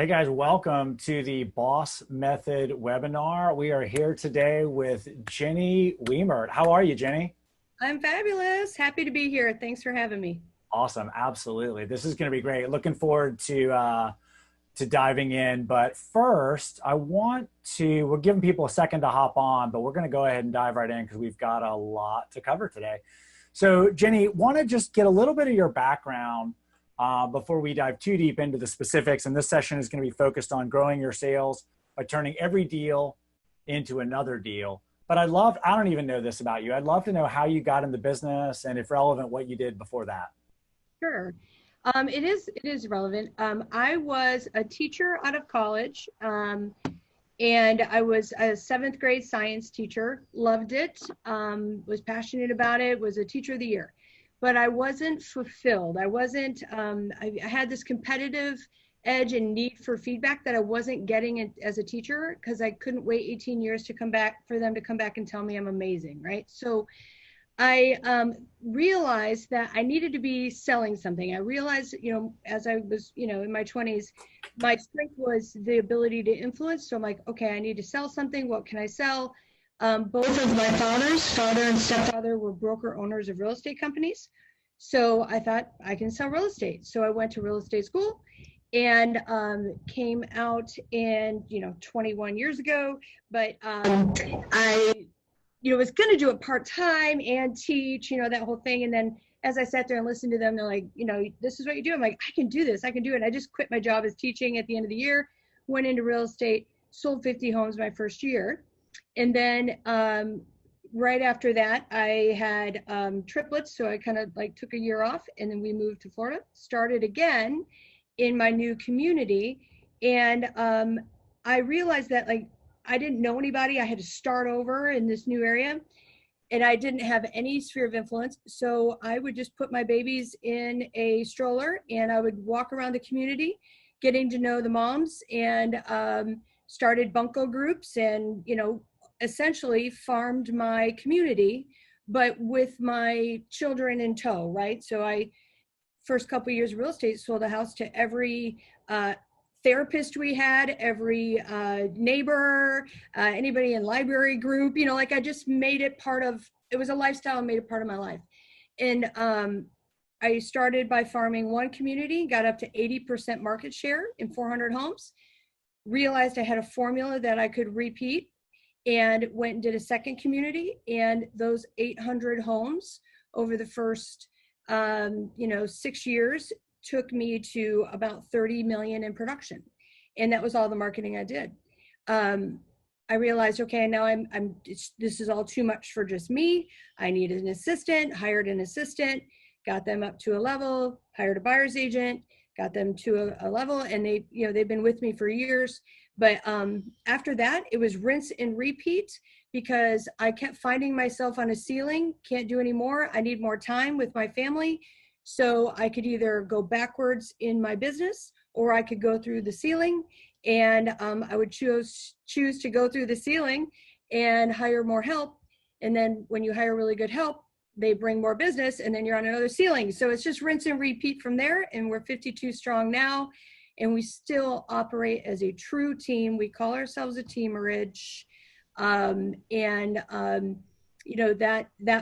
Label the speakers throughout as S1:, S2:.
S1: Hey guys, welcome to the Boss Method webinar. We are here today with Jenny Wemert. How are you, Jenny?
S2: I'm fabulous. Happy to be here. Thanks for having me.
S1: Awesome, absolutely. This is going to be great. Looking forward to diving in. But first, we're giving people a second to hop on, but we're going to go ahead and dive right in because we've got a lot to cover today. So, Jenny, want to just get a little bit of your background before we dive too deep into the specifics. And this session is going to be focused on growing your sales by turning every deal into another deal. But I don't even know this about you. I'd love to know how you got in the business and, if relevant, what you did before that.
S2: Sure. It is relevant. I was a teacher out of college, and I was a seventh grade science teacher. Loved it. Was passionate about it. Was a teacher of the year, but I wasn't fulfilled. I wasn't. I had this competitive edge and need for feedback that I wasn't getting it as a teacher because I couldn't wait 18 years to come back for them to come back and tell me I'm amazing, right? So I realized that I needed to be selling something. I realized, as I was, in my 20s, my strength was the ability to influence. So I'm like, okay, I need to sell something. What can I sell? Both of my father and stepfather, were broker owners of real estate companies. So I thought I can sell real estate. So I went to real estate school and came out in, 21 years ago. But I was going to do it part-time and teach, that whole thing. And then as I sat there and listened to them, they're like, this is what you do. I'm like, I can do this. I can do it. And I just quit my job as teaching at the end of the year, went into real estate, sold 50 homes my first year. And then right after that, I had triplets. So I kind of took a year off, and then we moved to Florida, started again in my new community. And I realized that I didn't know anybody. I had to start over in this new area, and I didn't have any sphere of influence. So I would just put my babies in a stroller and I would walk around the community, getting to know the moms, and started bunco groups and, essentially farmed my community, but with my children in tow, right? So first couple of years of real estate, sold a house to every therapist we had, every neighbor, anybody in library group, I just made it it was a lifestyle and made it part of my life. And I started by farming one community, got up to 80% market share in 400 homes, realized I had a formula that I could repeat, and went and did a second community. And those 800 homes over the first 6 years took me to about 30 million in production. And that was all the marketing I did. I realized, okay, now this is all too much for just me. I need an assistant, hired an assistant, got them up to a level, hired a buyer's agent, got them to a level, and they've been with me for years. But after that, it was rinse and repeat, because I kept finding myself on a ceiling, can't do any more. I need more time with my family. So I could either go backwards in my business, or I could go through the ceiling. And I would choose to go through the ceiling and hire more help. And then when you hire really good help, they bring more business, and then you're on another ceiling. So it's just rinse and repeat from there. And we're 52 strong now, and we still operate as a true team. We call ourselves a teamerage. That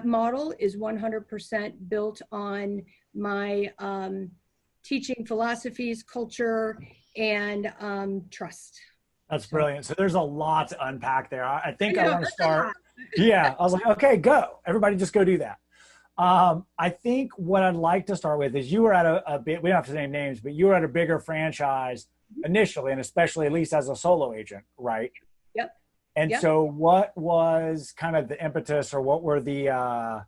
S2: model is 100% built on my teaching philosophies, culture, and trust.
S1: That's brilliant. So there's a lot to unpack there. I think I want to start. Yeah, I was like, okay, go. Everybody just go do that. I think what I'd like to start with is you were at a bit, we don't have to name names, but you were at a bigger franchise initially, and especially at least as a solo agent, right?
S2: Yep.
S1: And
S2: Yep.
S1: so what was kind of the impetus, or what were the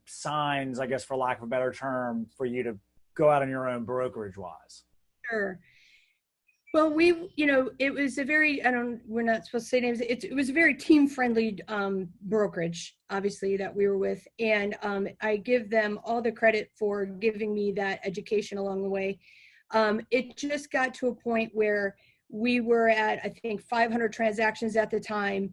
S1: signs, I guess, for lack of a better term, for you to go out on your own brokerage wise?
S2: Sure. Well, it was a very, we're not supposed to say names. It was a very team-friendly brokerage, obviously, that we were with. And I give them all the credit for giving me that education along the way. It just got to a point where we were at, I think, 500 transactions at the time,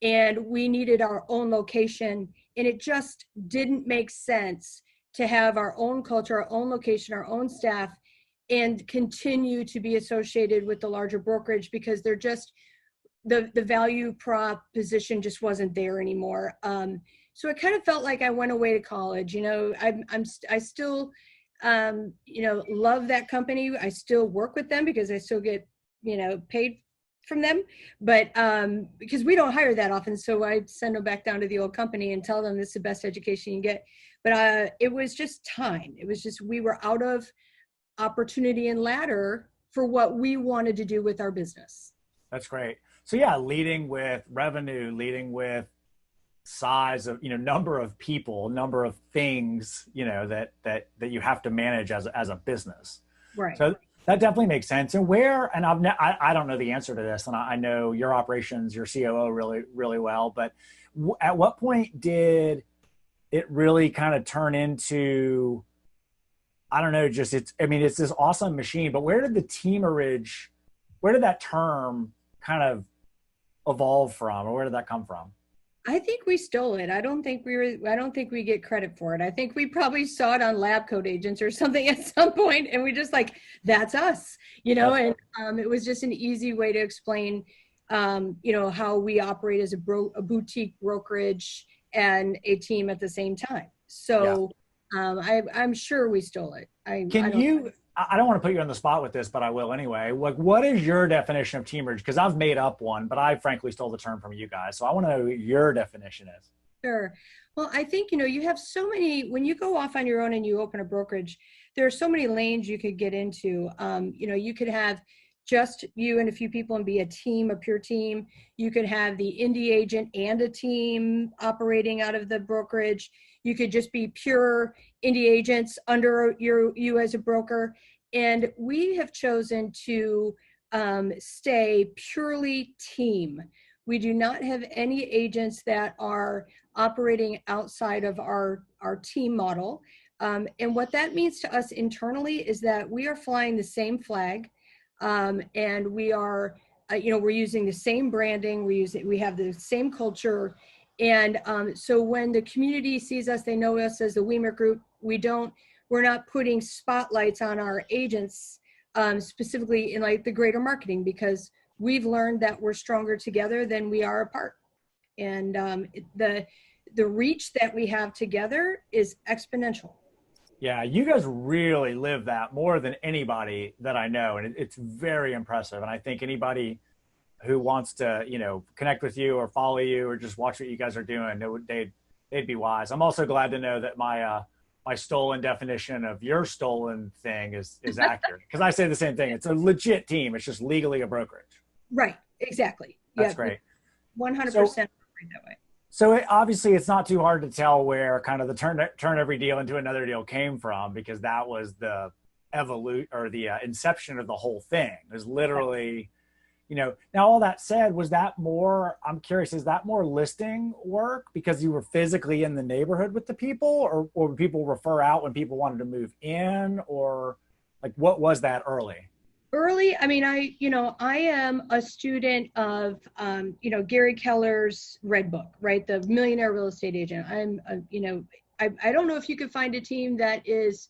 S2: and we needed our own location. And it just didn't make sense to have our own culture, our own location, our own staff, and continue to be associated with the larger brokerage because they're just, the value proposition just wasn't there anymore. So it kind of felt like I went away to college. I still, love that company. I still work with them because I still get, paid from them, but because we don't hire that often, so I send them back down to the old company and tell them this is the best education you can get. But it was just time. It was just, we were out of opportunity and ladder for what we wanted to do with our business.
S1: That's great. So yeah, leading with revenue, leading with size of, number of people, number of things, that you have to manage as a business.
S2: Right.
S1: So that definitely makes sense. And I don't know the answer to this, and I know your operations, your COO really, really well, but at what point did it really kind of turn into, I don't know, it's this awesome machine, but where did that term kind of evolve from, or where did that come from?
S2: I think we stole it. I don't think we get credit for it. I think we probably saw it on Lab Coat Agents or something at some point, and we just like, that's us, and it was just an easy way to explain, how we operate as a boutique brokerage and a team at the same time. So I'm sure we stole it.
S1: I don't want to put you on the spot with this, but I will anyway. Like, what is your definition of teamerage? Because I've made up one, but I frankly stole the term from you guys. So I want to know what your definition is.
S2: Sure. Well, I think, you have so many, when you go off on your own and you open a brokerage, there are so many lanes you could get into. You could have just you and a few people and be a team, a pure team. You could have the indie agent and a team operating out of the brokerage. You could just be pure indie agents under you as a broker. And we have chosen to stay purely team. We do not have any agents that are operating outside of our team model. And what that means to us internally is that we are flying the same flag, and we are, we're using the same branding. We have the same culture. And so when the community sees us, they know us as the Wemert Group. We're not putting spotlights on our agents, specifically in like the greater marketing, because we've learned that we're stronger together than we are apart. And the reach that we have together is exponential.
S1: Yeah, you guys really live that more than anybody that I know. And it's very impressive. And I think anybody who wants to, connect with you or follow you or just watch what you guys are doing, they'd be wise. I'm also glad to know that my stolen definition of your stolen thing is accurate, because I say the same thing. It's a legit team. It's just legally a brokerage.
S2: Right. Exactly.
S1: That's great.
S2: 100% that way.
S1: So obviously it's not too hard to tell where kind of the turn every deal into another deal came from, because that was the inception of the whole thing. It was literally, now all that said, I'm curious, is that more listing work because you were physically in the neighborhood with the people, or would people refer out when people wanted to move in, or like what was that early?
S2: I mean, I am a student of, Gary Keller's Red Book, right? The Millionaire Real Estate Agent. I don't know if you could find a team that is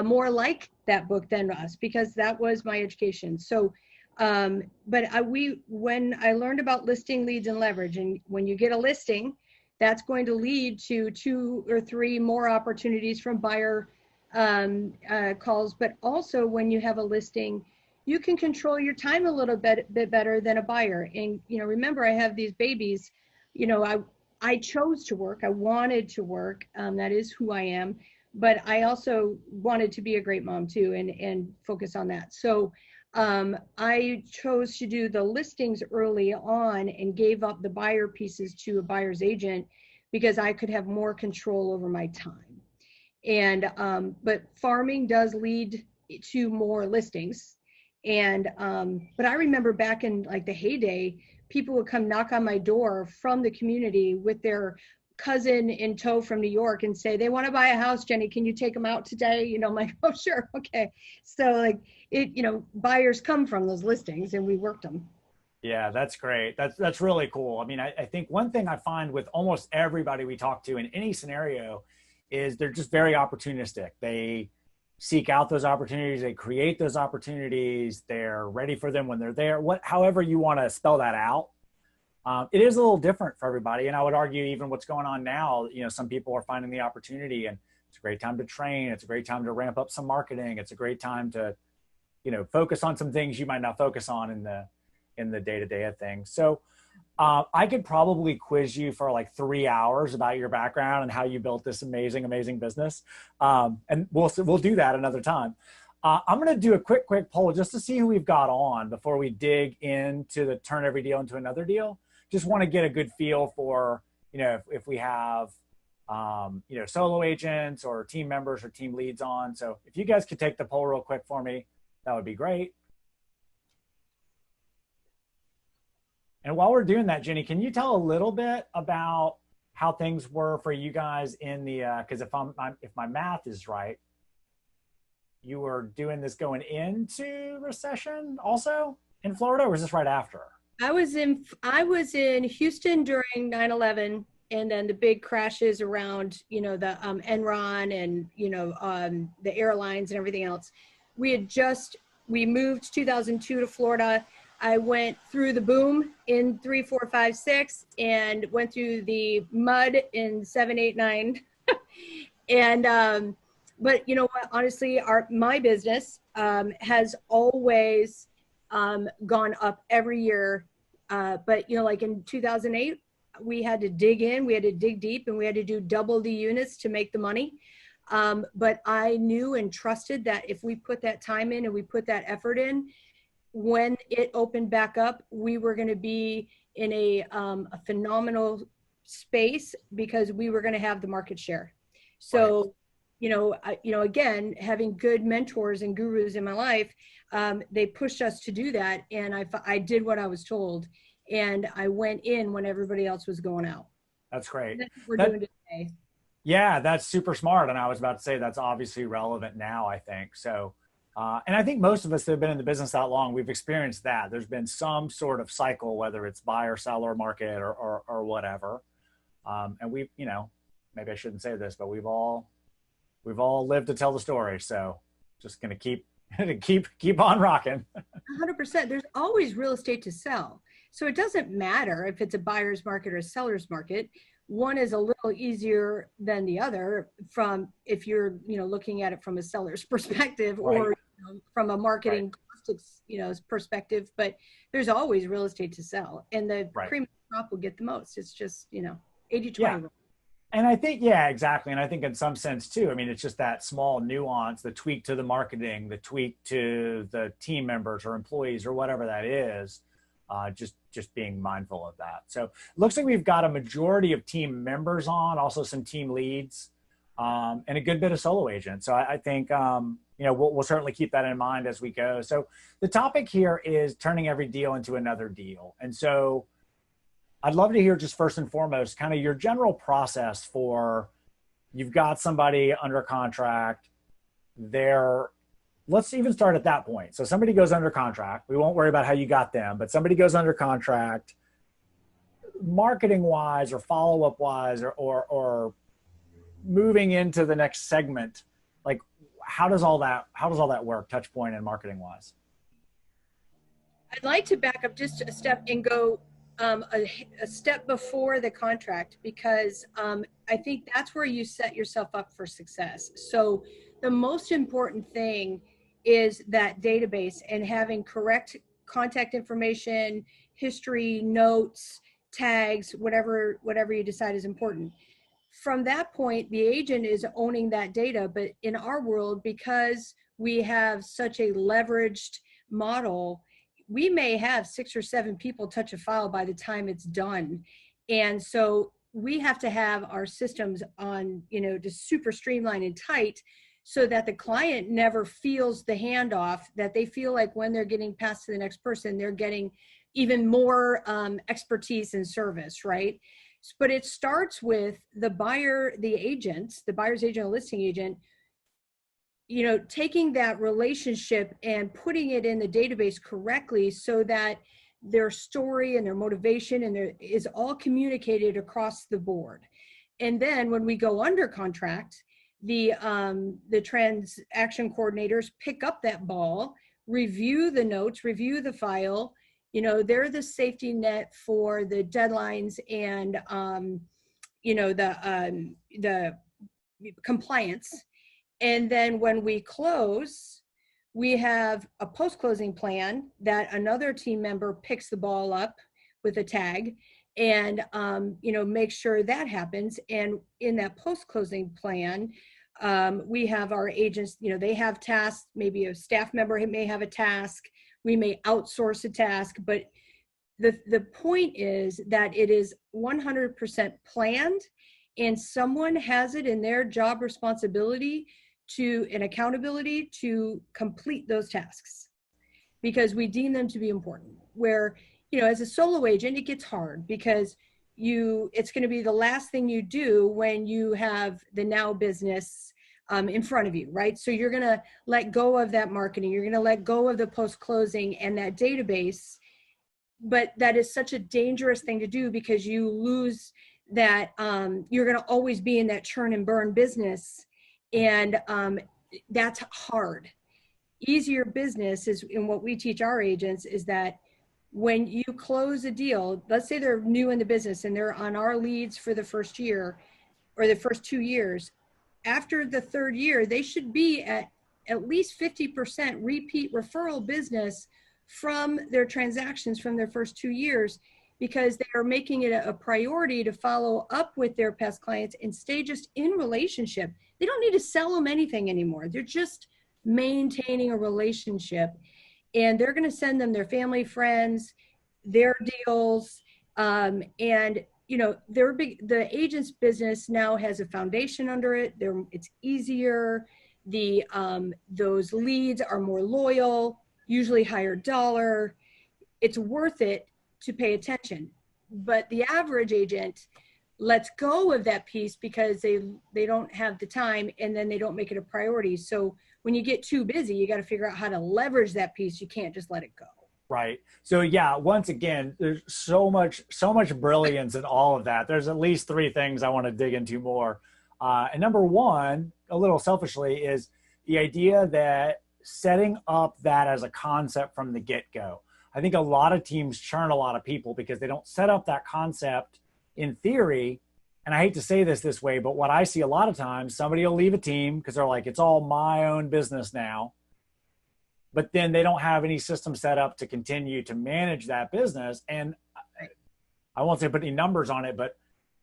S2: more like that book than us, because that was my education. So, when I learned about listing, leads, and leverage, and when you get a listing, that's going to lead to 2 or 3 more opportunities from buyer calls. But also when you have a listing, you can control your time a little bit better than a buyer. And, remember, I have these babies, I chose to work. I wanted to work. That is who I am. But I also wanted to be a great mom too, and focus on that. So I chose to do the listings early on and gave up the buyer pieces to a buyer's agent, because I could have more control over my time. And, but farming does lead to more listings. And, but I remember back in like the heyday, people would come knock on my door from the community with their cousin in tow from New York and say, they want to buy a house, Jenny, can you take them out today? I'm like, oh, sure. Okay. So like buyers come from those listings, and we worked them.
S1: Yeah, that's great. That's really cool. I mean, I think one thing I find with almost everybody we talk to in any scenario is they're just very opportunistic. They seek out those opportunities, they create those opportunities, they're ready for them when they're there. However you want to spell that out. It is a little different for everybody. And I would argue even what's going on now, some people are finding the opportunity, and it's a great time to train. It's a great time to ramp up some marketing. It's a great time to, focus on some things you might not focus on in the day-to-day of things. So I could probably quiz you for like 3 hours about your background and how you built this amazing, amazing business. And we'll do that another time. I'm going to do a quick poll just to see who we've got on before we dig into the turn every deal into another deal. Just want to get a good feel for, if we have, solo agents or team members or team leads on. So if you guys could take the poll real quick for me, that would be great. And while we're doing that, Jenny, can you tell a little bit about how things were for you guys in the, because if my math is right, you were doing this going into recession also in Florida, or was this right after?
S2: I was in Houston during 9/11, and then the big crashes around, the Enron and, the airlines and everything else. We moved 2002 to Florida. I went through the boom in 3, 4, 5, 6, and went through the mud in 7, 8, 9. And, but you know what, honestly, my business has always gone up every year. But, like in 2008, we had to dig in, we had to dig deep, and we had to do double the units to make the money. But I knew and trusted that if we put that time in and we put that effort in, when it opened back up, we were going to be in a phenomenal space because we were going to have the market share. So, again, having good mentors and gurus in my life, they pushed us to do that. And I did what I was told, and I went in when everybody else was going out.
S1: That's great.
S2: That's what we're doing today.
S1: Yeah, that's super smart. And I was about to say that's obviously relevant now, I think. So, and I think most of us that have been in the business that long, we've experienced that. There's been some sort of cycle, whether it's buyer, seller market or whatever. And we've, maybe I shouldn't say this, but we've all lived to tell the story. So just going to keep on rocking.
S2: 100%. There's always real estate to sell. So it doesn't matter if it's a buyer's market or a seller's market. One is a little easier than the other if you're, looking at it from a seller's perspective, right, or from a marketing, right, perspective, but there's always real estate to sell, and the right cream of the crop will get the most. It's just, 80-20. Yeah.
S1: And I think, yeah, exactly. And I think in some sense too, I mean, it's just that small nuance, the tweak to the marketing, the tweak to the team members or employees or whatever that is, just being mindful of that. So it looks like we've got a majority of team members on, also some team leads, and a good bit of solo agents. So I think, we'll certainly keep that in mind as we go. So the topic here is turning every deal into another deal. And so I'd love to hear just first and foremost, kind of your general process for, you've got somebody under contract, let's even start at that point. So somebody goes under contract. We won't worry about how you got them, but somebody goes under contract, marketing wise or follow-up wise, or moving into the next segment. Like, how does all that work, touch point and marketing wise?
S2: I'd like to back up just a step and go a step before the contract, because I think that's where you set yourself up for success. So the most important thing is that database and having correct contact information, history, notes, tags, whatever you decide is important. From that point, the agent is owning that data. But in our world, because we have such a leveraged model, we may have 6 or 7 people touch a file by the time it's done. And so we have to have our systems on, just super streamlined and tight, so that the client never feels the handoff, that they feel like when they're getting passed to the next person, they're getting even more expertise and service, right? But it starts with the buyer's agent, or listing agent, taking that relationship and putting it in the database correctly, so that their story and their motivation is all communicated across the board. And then when we go under contract, the transaction coordinators pick up that ball, review the notes, review the file. You know, they're the safety net for the deadlines and, you know, the compliance. And then when we close, we have a post-closing plan that another team member picks the ball up with a tag and, you know, make sure that happens. And in that post-closing plan, we have our agents, you know, they have tasks, maybe a staff member may have a task, we may outsource a task, but the point is that it is 100% planned and someone has it in their job responsibility to and accountability to complete those tasks because we deem them to be important. Where, you know, as a solo agent, it gets hard because it's going to be the last thing you do when you have the now business in front of you, right? So you're going to let go of that marketing. You're going to let go of the post-closing and that database. But that is such a dangerous thing to do because you lose that, you're going to always be in that churn and burn business. And that's hard. Easier business is, in what we teach our agents, is that when you close a deal, let's say they're new in the business and they're on our leads for the first year or the first 2 years, after the third year, they should be at least 50% repeat referral business from their transactions from their first 2 years, because they are making it a priority to follow up with their past clients and stay just in relationship. They don't need to sell them anything anymore. They're just maintaining a relationship, and they're going to send them their family, friends, their deals. And, you know, the agent's business now has a foundation under it. It's easier. Those leads are more loyal, usually higher dollar. It's worth it to pay attention. But the average agent lets go of that piece because they don't have the time, and then they don't make it a priority. So when you get too busy, you got to figure out how to leverage that piece. You can't just let it go.
S1: Right. So yeah, once again, there's so much brilliance in all of that. There's at least 3 things I want to dig into more. And number one, a little selfishly, is the idea that setting up that as a concept from the get-go. I think a lot of teams churn a lot of people because they don't set up that concept in theory. And I hate to say this way, but what I see a lot of times, somebody will leave a team because they're like, it's all my own business now. But then they don't have any system set up to continue to manage that business. And I won't say put any numbers on it, but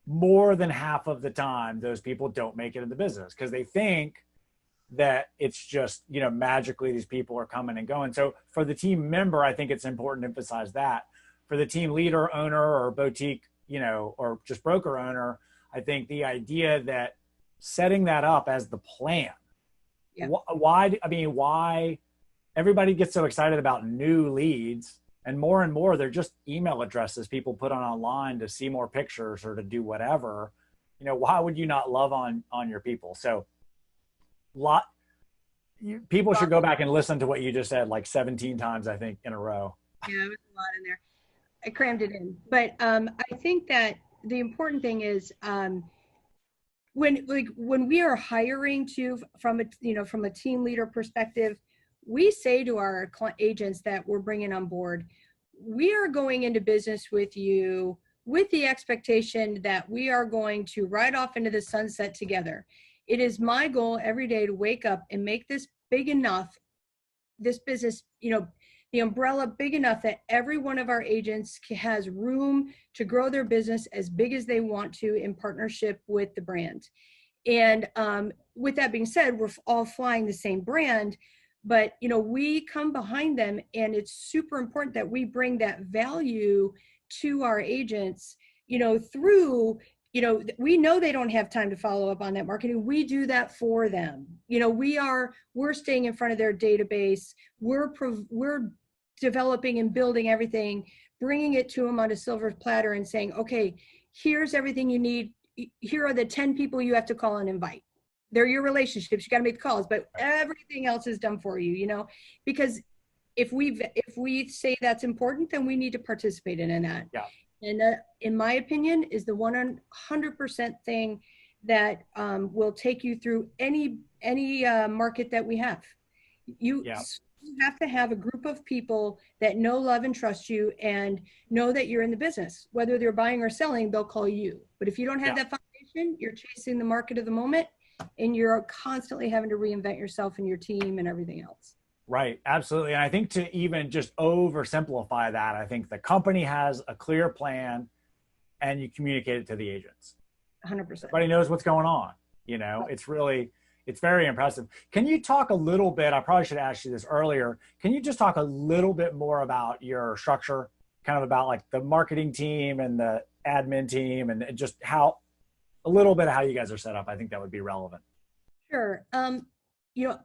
S1: more than half of the time, those people don't make it in the business because they think that it's just, you know, magically these people are coming and going. So for the team member, I think it's important to emphasize that. For the team leader, owner, or boutique, you know, or just broker owner, I think the idea that setting that up as the plan. Yeah. Why everybody gets so excited about new leads, and more they're just email addresses people put on online to see more pictures or to do whatever. You know, why would you not love on your people? So people should go back and listen to what you just said like 17 times, I think, in a row.
S2: Yeah, it was a lot in there. I crammed it in. But I think that the important thing is when we are hiring from a team leader perspective, we say to our agents that we're bringing on board, we are going into business with you with the expectation that we are going to ride off into the sunset together. It is my goal every day to wake up and make this big enough, this business, you know, the umbrella big enough that every one of our agents has room to grow their business as big as they want to in partnership with the brand. And with that being said, we're all flying the same brand, but, you know, we come behind them, and it's super important that we bring that value to our agents, you know, through, you know, we know they don't have time to follow up on that marketing. We do that for them. You know, we're staying in front of their database. We're developing and building everything, bringing it to them on a silver platter and saying, okay, here's everything you need. Here are the 10 people you have to call and invite. They're your relationships. You got to make the calls, but everything else is done for you, you know, because if we say that's important, then we need to participate in that.
S1: Yeah.
S2: And in my opinion, is the 100% thing that will take you through any market that we have. You
S1: Yeah.
S2: you have to have a group of people that know, love, and trust you and know that you're in the business. Whether they're buying or selling, they'll call you. But if you don't have
S1: Yeah.
S2: that foundation, you're chasing the market of the moment and you're constantly having to reinvent yourself and your team and everything else.
S1: Right. Absolutely. And I think to even just oversimplify that, I think the company has a clear plan and you communicate it to the agents.
S2: 100%.
S1: Everybody knows what's going on. You know, it's very impressive. Can you talk a little bit? I probably should have asked you this earlier. Can you just talk a little bit more about your structure, kind of about like the marketing team and the admin team and just how a little bit of how you guys are set up? I think that would be relevant.
S2: Sure. You know,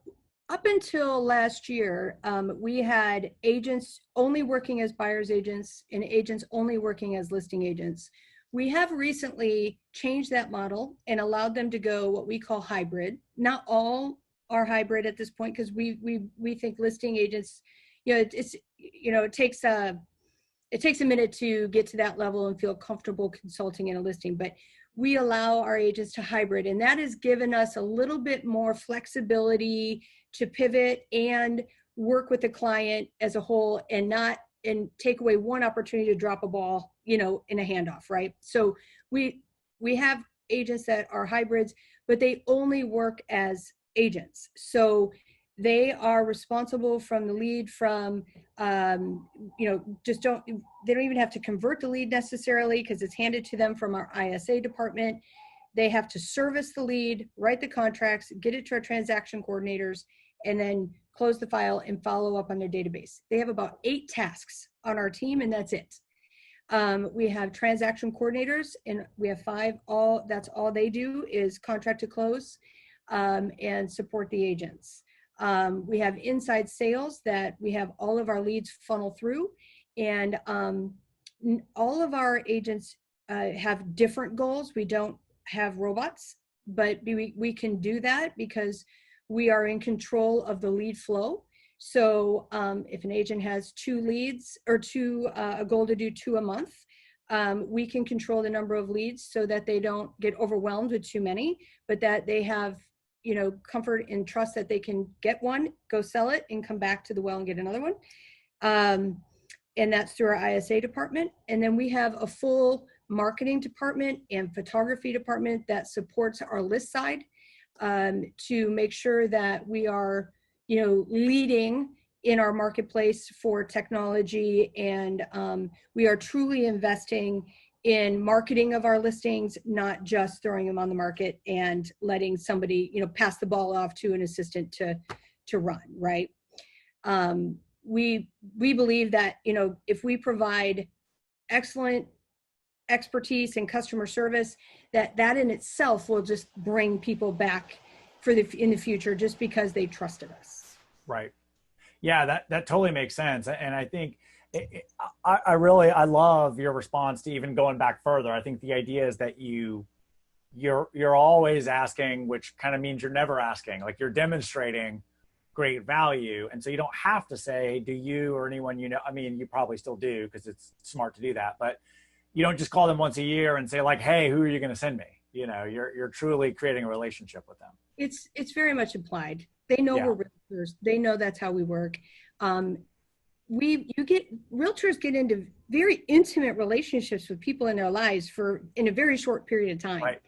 S2: up until last year, we had agents only working as buyer's agents and agents only working as listing agents. We have recently changed that model and allowed them to go what we call hybrid. Not all are hybrid at this point because we think listing agents, you know, it takes a minute to get to that level and feel comfortable consulting in a listing, but we allow our agents to hybrid, and that has given us a little bit more flexibility to pivot and work with the client as a whole and take away one opportunity to drop a ball, you know, in a handoff, right? So we have agents that are hybrids, but they only work as agents. So they are responsible from the lead from, you know, they don't even have to convert the lead necessarily because it's handed to them from our ISA department. They have to service the lead, write the contracts, get it to our transaction coordinators, and then close the file and follow up on their database. They have about 8 tasks on our team, and that's it. We have transaction coordinators, and we have 5. That's all they do is contract to close and support the agents. We have inside sales that we have all of our leads funnel through, and all of our agents have different goals. We don't have robots, but we can do that because we are in control of the lead flow. So if an agent has 2 leads or a goal to do 2 a month, we can control the number of leads so that they don't get overwhelmed with too many, but that they have, you know, comfort and trust that they can get one, go sell it, and come back to the well and get another one. And that's through our ISA department. And then we have a full marketing department and photography department that supports our list side to make sure that we are, you know, leading in our marketplace for technology. And we are truly investing in marketing of our listings, not just throwing them on the market and letting somebody, you know, pass the ball off to an assistant to run, right? We believe that, you know, if we provide excellent expertise and customer service, that in itself will just bring people back in the future just because they trusted us.
S1: Right. Yeah, that totally makes sense. And I think I love your response to even going back further. I think the idea is that you're always asking, which kind of means you're never asking, like you're demonstrating great value. And so you don't have to say, do you or anyone, you know, I mean, you probably still do because it's smart to do that, but you don't just call them once a year and say like, hey, who are you going to send me? You know, you're truly creating a relationship with them.
S2: It's very much implied. They know we're realtors. They know that's how we work. Realtors get into very intimate relationships with people in their lives in a very short period of time.
S1: Right.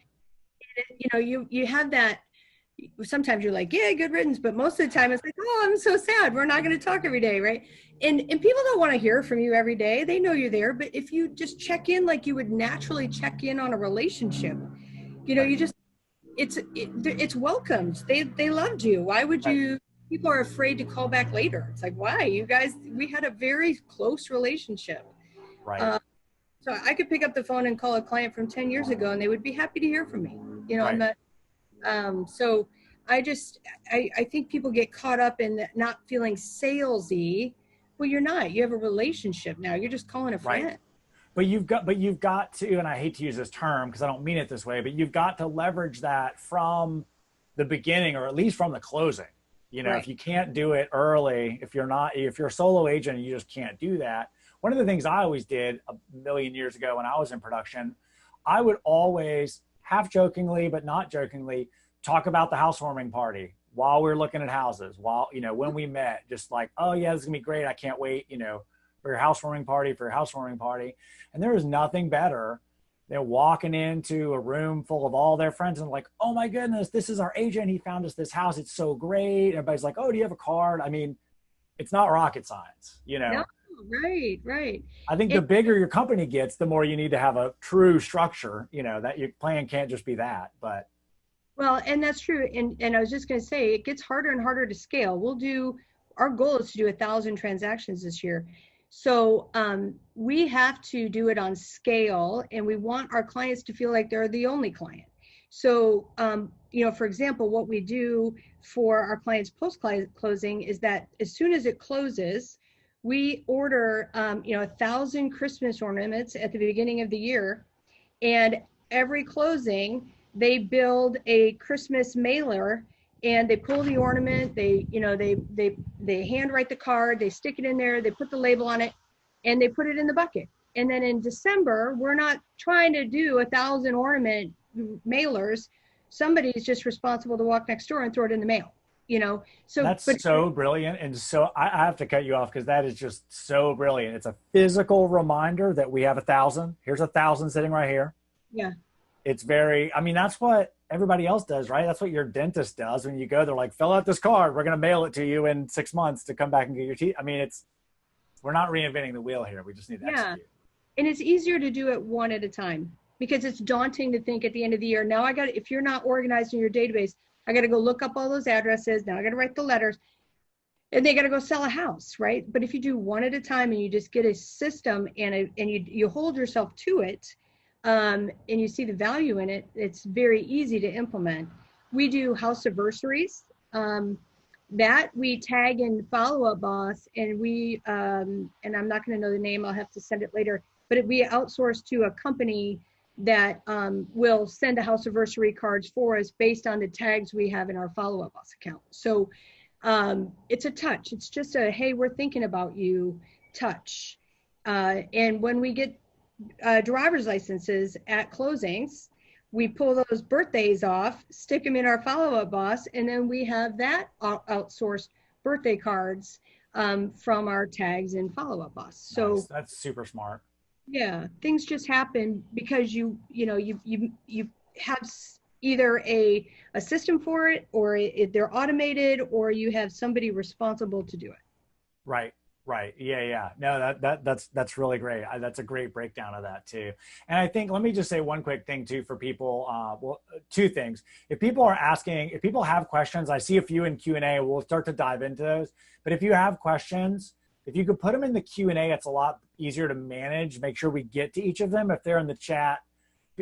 S2: And, you know, you have that. Sometimes you're like, yeah, good riddance, but most of the time it's like, oh, I'm so sad. We're not going to talk every day, right? And people don't want to hear from you every day. They know you're there, but if you just check in like you would naturally check in on a relationship, you know, you just it's welcomed. They loved you. Why would you? People are afraid to call back later. It's like, why? You guys, we had a very close relationship.
S1: Right.
S2: So I could pick up the phone and call a client from 10 years ago, and they would be happy to hear from me. You know,
S1: Right.
S2: so I think people get caught up in not feeling salesy. Well, you're not. You have a relationship now. You're just calling a friend.
S1: Right. But you've got to, and I hate to use this term because I don't mean it this way, but you've got to leverage that from the beginning or at least from the closing. You know, if you can't do it early, if you're a solo agent and you just can't do that. One of the things I always did a million years ago when I was in production, I would always half jokingly, but not jokingly, talk about the housewarming party while we're looking at houses, while, you know, when we met, just like, oh yeah, this is gonna be great. I can't wait, you know, for your housewarming party, for your housewarming party. And there is nothing better than walking into a room full of all their friends and like, oh my goodness, this is our agent. He found us this house. It's so great. Everybody's like, oh, do you have a card? I mean, it's not rocket science, you know?
S2: No, right, right.
S1: I think the
S2: And,
S1: bigger your company gets, the more you need to have a true structure, you know, that your plan can't just be that, but
S2: well, and that's true. And I was just going to say, it gets harder and harder to scale. Our goal is to do 1,000 transactions this year. So we have to do it on scale, and we want our clients to feel like they're the only client. So, for example, what we do for our clients post-closing is that as soon as it closes, we order, 1,000 Christmas ornaments at the beginning of the year, and every closing, they build a Christmas mailer and they pull the ornament, they handwrite the card, they stick it in there, they put the label on it, and they put it in the bucket. And then in December, we're not trying to do 1,000 ornament mailers. Somebody's just responsible to walk next door and throw it in the mail, So
S1: that's so brilliant. And so I have to cut you off because that is just so brilliant. It's a physical reminder that we have 1,000. Here's 1,000 sitting right here.
S2: Yeah.
S1: It's that's what everybody else does, right? That's what your dentist does when you go. They're like, fill out this card. We're going to mail it to you in 6 months to come back and get your teeth. I mean, we're not reinventing the wheel here. We just need to execute.
S2: And it's easier to do it one at a time because it's daunting to think at the end of the year, now if you're not organized in your database, I got to go look up all those addresses. Now I got to write the letters and they got to go sell a house, right? But if you do one at a time and you just get a system and you hold yourself to it, and you see the value in it, it's very easy to implement. We do house anniversaries that we tag in Follow-Up Boss, and and I'm not going to know the name, I'll have to send it later, but we outsource to a company that will send the house anniversary cards for us based on the tags we have in our Follow-Up Boss account. So it's a touch. It's just a, hey, we're thinking about you touch. And when we get driver's licenses at closings, we pull those birthdays off, stick them in our Follow-Up Boss, and then we have that outsourced birthday cards from our tags in Follow-Up Boss. So
S1: nice. That's super smart.
S2: Yeah, things just happen because you have either a system for it, or they're automated, or you have somebody responsible to do it.
S1: Right. Right. Yeah. No, that's really great. That's a great breakdown of that too. And I think, let me just say one quick thing too for people. Two things. If people have questions, I see a few in Q&A, we'll start to dive into those. But if you have questions, if you could put them in the Q&A, it's a lot easier to manage, make sure we get to each of them. If they're in the chat,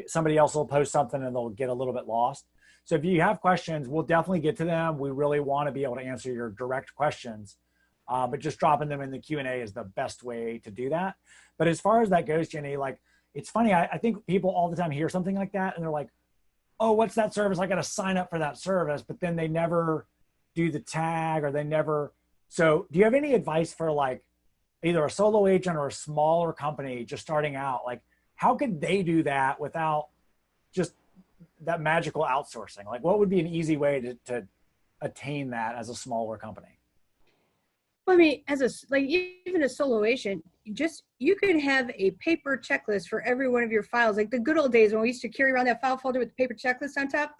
S1: somebody else will post something and they'll get a little bit lost. So if you have questions, we'll definitely get to them. We really want to be able to answer your direct questions. But just dropping them in the Q&A is the best way to do that. But as far as that goes, Jenny, like, it's funny. I think people all the time hear something like that and they're like, oh, what's that service? I got to sign up for that service. But then they never do the tag, or they never. So do you have any advice for like either a solo agent or a smaller company just starting out? Like, how could they do that without just that magical outsourcing? Like, what would be an easy way to attain that as a smaller company?
S2: I mean, even a solo agent, you can have a paper checklist for every one of your files. Like the good old days when we used to carry around that file folder with the paper checklist on top.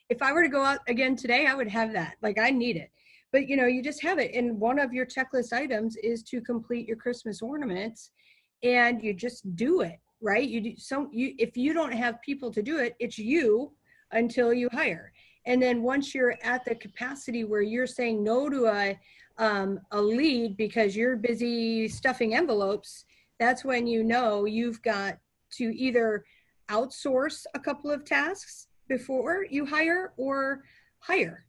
S2: If I were to go out again today, I would have that. Like, I need it. But you just have it. And one of your checklist items is to complete your Christmas ornaments, and you just do it, right? If you don't have people to do it, it's you until you hire. And then once you're at the capacity where you're saying no to a lead because you're busy stuffing envelopes, that's when you've got to either outsource a couple of tasks before you hire, or hire.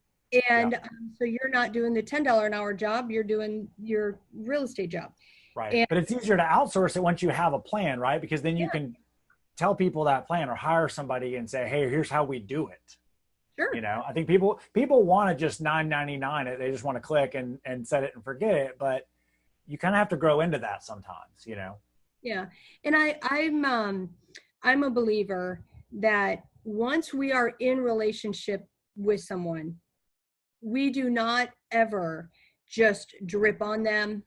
S2: And so you're not doing the $10 an hour job, you're doing your real estate job.
S1: Right. But it's easier to outsource it once you have a plan, right? Because then you can tell people that plan, or hire somebody and say, hey, here's how we do it.
S2: Sure.
S1: I think people want to just $9.99 it. They just want to click and set it and forget it. But you kind of have to grow into that sometimes,
S2: Yeah. And I'm a believer that once we are in relationship with someone, we do not ever just drip on them.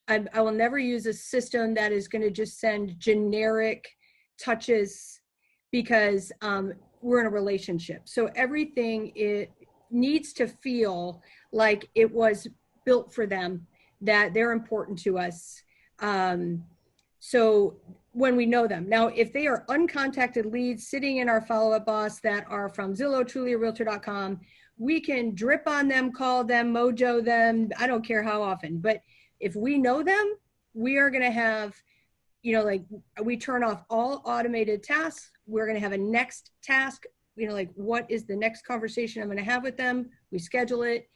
S2: I will never use a system that is going to just send generic touches, because we're in a relationship. So everything, it needs to feel like it was built for them, that they're important to us. So when we know them. Now, if they are uncontacted leads sitting in our follow-up box that are from Zillow, Trulia, Realtor.com, we can drip on them, call them, mojo them. I don't care how often. But if we know them, we are going to have, like, we turn off all automated tasks. We're going to have a next task, like, what is the next conversation I'm going to have with them? We schedule it.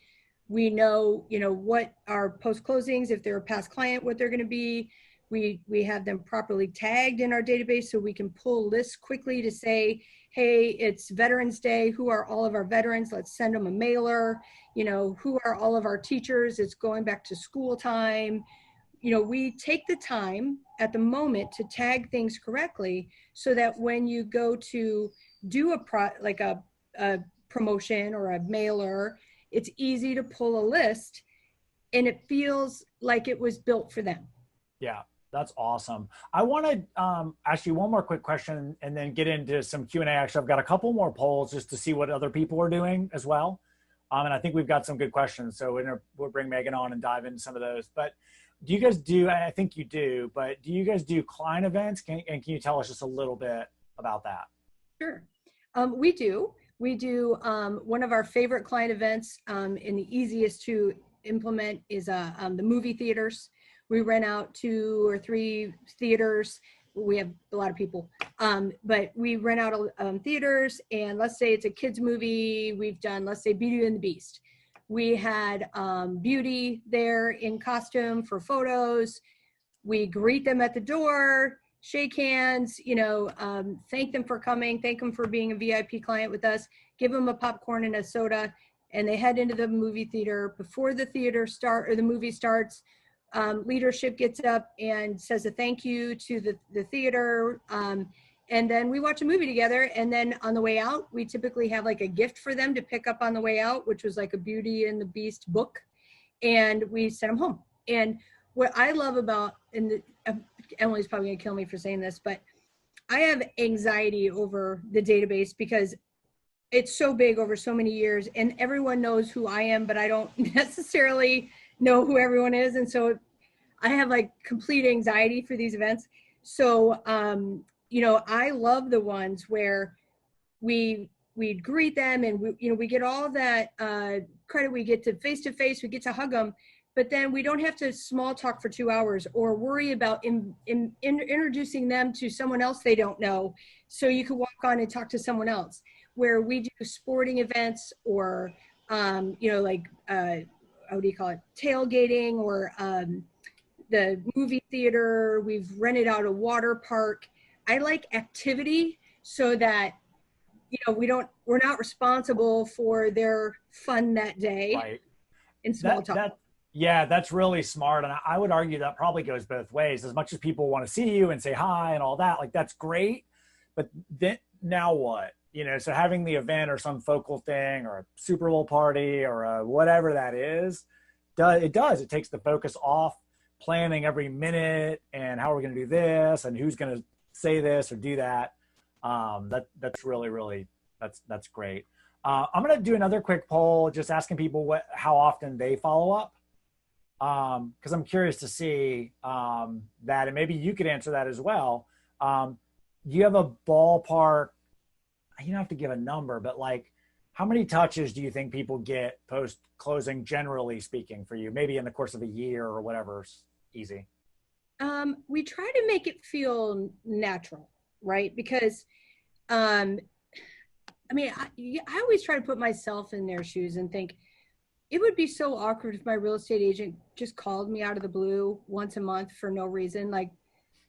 S2: We know, what our post closings, if they're a past client, what they're going to be. We have them properly tagged in our database so we can pull lists quickly to say, hey, it's Veterans Day. Who are all of our veterans? Let's send them a mailer. Who are all of our teachers? It's going back to school time. We take the time at the moment to tag things correctly so that when you go to do a promotion or a mailer, it's easy to pull a list and it feels like it was built for them.
S1: Yeah, that's awesome. I want to ask you one more quick question and then get into some Q&A. Actually, I've got a couple more polls just to see what other people are doing as well. And I think we've got some good questions. So we'll bring Megan on and dive into some of those. But do you guys do, I think you do, but do you guys do client events? And can you tell us just a little bit about that?
S2: Sure. We do. We do one of our favorite client events, and the easiest to implement is the movie theaters. We rent out 2 or 3 theaters. We have a lot of people, but we rent out theaters, and let's say it's a kids movie. We've done, let's say, Beauty and the Beast. We had Beauty there in costume for photos. We greet them at the door, shake hands, thank them for coming, thank them for being a VIP client with us, give them a popcorn and a soda, and they head into the movie theater. Before the movie starts, leadership gets up and says a thank you to the theater, and then we watch a movie together. And then on the way out, we typically have like a gift for them to pick up on the way out, which was like a Beauty and the Beast book, and we send them home. And what I love about, and Emily's probably gonna kill me for saying this, but I have anxiety over the database because it's so big over so many years, and everyone knows who I am, but I don't necessarily know who everyone is. And so I have like complete anxiety for these events. So, I love the ones where we greet them and we get all that credit. We get to face, we get to hug them, but then we don't have to small talk for 2 hours or worry about introducing them to someone else they don't know. So you can walk on and talk to someone else. Where we do sporting events or, how do you call it? Tailgating, or the movie theater. We've rented out a water park. I like activity so that, we're not responsible for their fun that day.
S1: Right.
S2: In small talk.
S1: Yeah, that's really smart. And I would argue that probably goes both ways. As much as people want to see you and say hi and all that, like, that's great. But then now what? So having the event or some focal thing or a Super Bowl party or whatever that is, it takes the focus off planning every minute and how are we going to do this and who's going to say this or do that. That's really, really, that's great. I'm going to do another quick poll, just asking people how often they follow up. Because I'm curious to see that, and maybe you could answer that as well. Do you have a ballpark? You don't have to give a number, but like, how many touches do you think people get post closing, generally speaking, for you? Maybe in the course of a year or whatever's easy.
S2: We try to make it feel natural, right? Because, I always try to put myself in their shoes and think it would be so awkward if my real estate agent just called me out of the blue once a month for no reason. Like,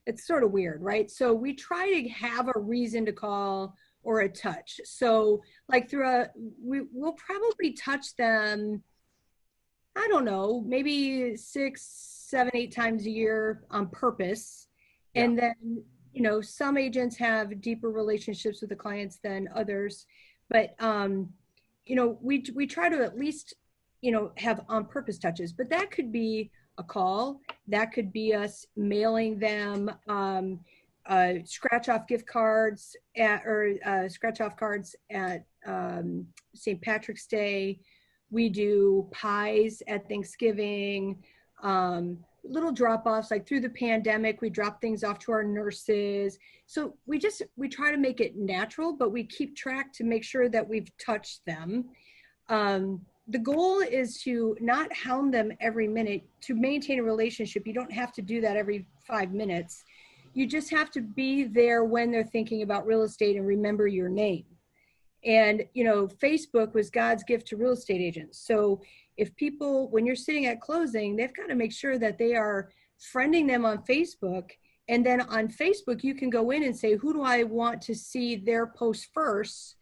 S2: it's sort of weird, right? So we try to have a reason to call or a touch. So like we'll probably touch them, I don't know, maybe 6, 7, 8 times a year on purpose. Yeah. And then you know, some agents have deeper relationships with the clients than others, but you know, we try to at least, you know, have on purpose touches, but that could be a call, that could be us mailing them scratch off gift cards at, or scratch off cards at St. Patrick's Day. We do pies at Thanksgiving, little drop offs. Like through the pandemic, we drop things off to our nurses. So we try to make it natural, but we keep track to make sure that we've touched them. The goal is to not hound them every minute. To maintain a relationship, you don't have to do that every 5 minutes. You just have to be there when they're thinking about real estate and remember your name. And, you know, Facebook was God's gift to real estate agents. So if people, when you're sitting at closing, they've got to make sure that they are friending them on Facebook. And then on Facebook, you can go in and say, who do I want to see their post first?